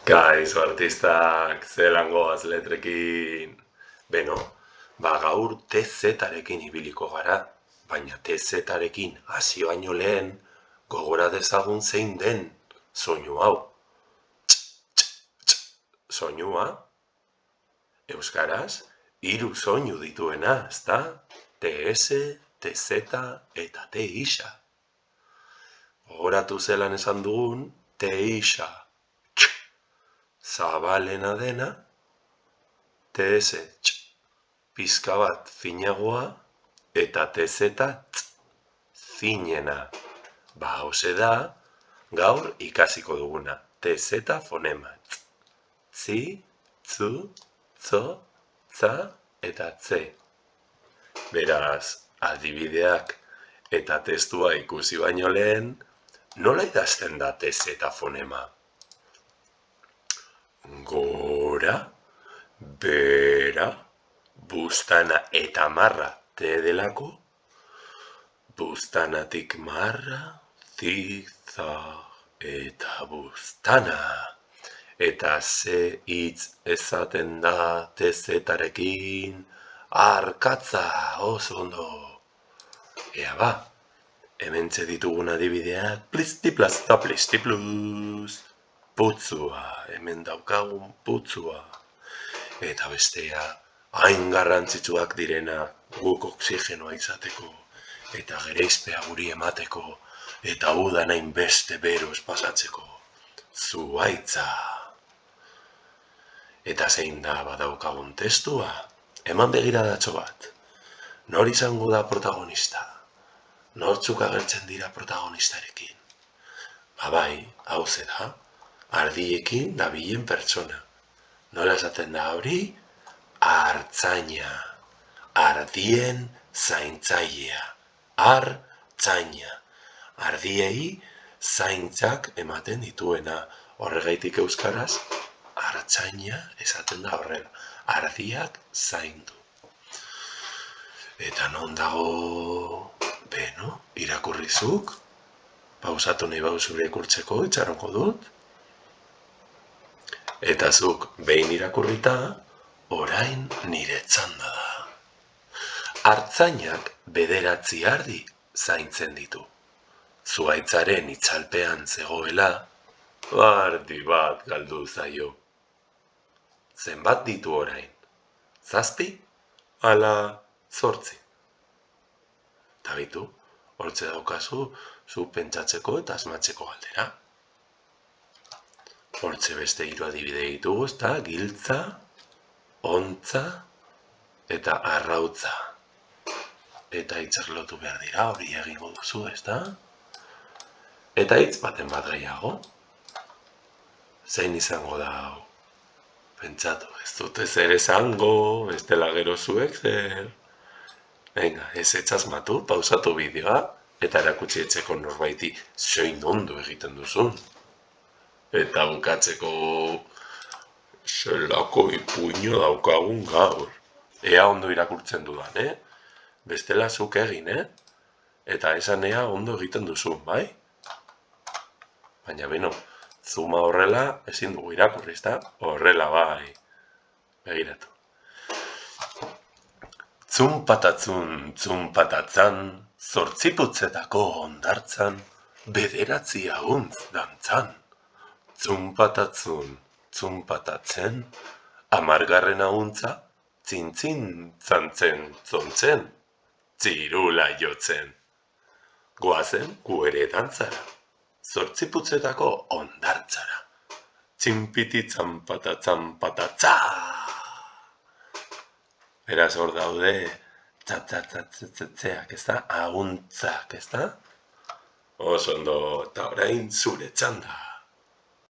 Kaixo artistak, zelangoaz letrekin. Beno, gaur TZ-arekin ibiliko gara, baina TZ-arekin hasi baino lehen gogora dezagun zein den soinu hau. Soinua, euskaraz, 3 soinu dituena, ezta? TS, TZ eta T isa. Gogoratu zelan esan dugun, T isa zabalena dena, TS pizka bat finagoa eta TZ zinena. Hauze da, gaur ikasiko duguna. TZ fonema. Zi, zu, zo, za eta tze. Beraz, adibideak eta testua ikusi baino lehen, nola idazten da TZ fonema? Gora, bera, buztana eta marra te delako, buztanatik marra, zigzag eta buztana. Eta ze hitz esaten da TZ-arekin, arkatza, oso ondo. Ea ba, hementxe ditugun adibideak, plisti-plasta, plisti-pluz. Putzua, hemen daukagun putzua. Eta bestea, hain garrantzitsuak direna guk oxigenoa izateko, eta gereizpea guri emateko, eta udan hain beste beroz pasatzeko. Zuhaitza. Eta zein da badaukagun testua? Eman begiradatxo bat. Nor izango da protagonista? Nortzuk agertzen dira protagonistarekin? Bai, hau da, ardiekin dabilen pertsona. Nola esaten da hori? Artzaina. Ardien zaintzailea. Artzaina. Ardiei zaintzak ematen dituena. Horregaitik euskaraz, artzaina esaten da horrela. Ardiak zaindu. Eta non dago, beno, irakurrizuk? Pausatu nahi bauzu irakurtzeko, itxarongo dut. Eta zuk behin irakurrita, orain nire txanda da. Artzainak 9 ardi zaintzen ditu. Zuhaitzaren itzalpean zegoela, ardi bat galdu zaio. Zenbat ditu orain? 7 ala 8? Eta bitu, hortze daukazu, zu pentsatzeko eta asmatzeko galdera. Hortze beste 3 adibide ditugu, ezta? Giltza, ontza eta arrautza. Eta hitzerlotu behar dira, hori egingo duzu, ezta? Eta hitz baten bat gehiago. Zein izango da hau? Pentsatu, ez dute zer esango, bestela gero zuek zer. Venga, ez etxasmatu, pausatu bideoa, eta erakutsi etxeko norbaiti zein ondo egiten duzun. Eta bukatzeko zelako ipuño daukagun gaur. Ea ondo irakurtzen dudan, Bestela zuk egin, Eta esan ea ondo egiten duzun, bai? Baina beno, zuma horrela ezin dugu irakurri, ezta? Horrela bai. Begiratu. Zunpatatzun, zunpatatzan, 8 putzetako ondartzan, 9 ahuntz dantzan. Zunpatatzun, zunpatatzen, 10 ahuntza, tzintzin, zantzen, zontzen, txirula jotzen. Goazen gu ere dantzara, 8 putzetako ondartzara. Txinpiti tzampata tzampatatza. Beraz hor daude, tzatzatzatzatzeak, ezta? Ahuntzak, ezta? Oso ondo, eta orain zure txanda.